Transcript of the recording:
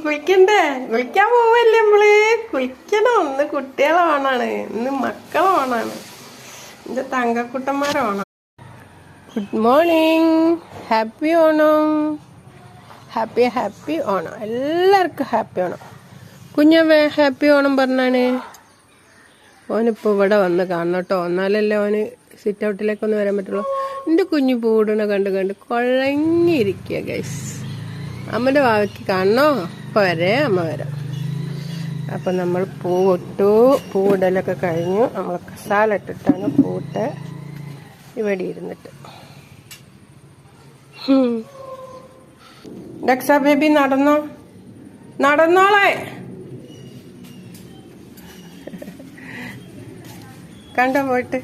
കുളിക്കണ്ടേ? കുളിക്കാൻ പോവല്ലേ നമ്മള്? കുളിക്കണം. ഇന്ന് കുട്ടികളെ ഓണാണ്, ഇന്ന് മക്കളെ ഓണാണ്, എന്റെ തങ്കക്കുട്ടന്മാരെ Onam. Good morning, happy Onam, happy Onam, എല്ലാവർക്കും ഹാപ്പി ഓണം. കുഞ്ഞവേ ഹാപ്പി ഓണം പറഞ്ഞാണ്. ഓനിപ്പോൾ ഇവിടെ വന്ന് കാണണം കേട്ടോ, എന്നാലല്ലേ ഓന് സിറ്റ് ഔട്ടിലേക്കൊന്ന് വരാൻ പറ്റുള്ളൂ. എൻ്റെ കുഞ്ഞു പൂടണ കണ്ട് കുഴങ്ങിയിരിക്കുക ഗൈസ്. അമ്മൻ്റെ വാവയ്ക്ക് കാണണോ? അപ്പോൾ അമ്മ വരാം. അപ്പം നമ്മൾ പൂവിട്ടു, പൂവിടലൊക്കെ കഴിഞ്ഞു. നമ്മൾ കസാല ഇട്ടിട്ടാണ് പൂട്ട് ഇവിടെ ഇരുന്നിട്ട്. ഡക്സ ബേബി നടന്നോളെ. കണ്ടോ പോയിട്ട്?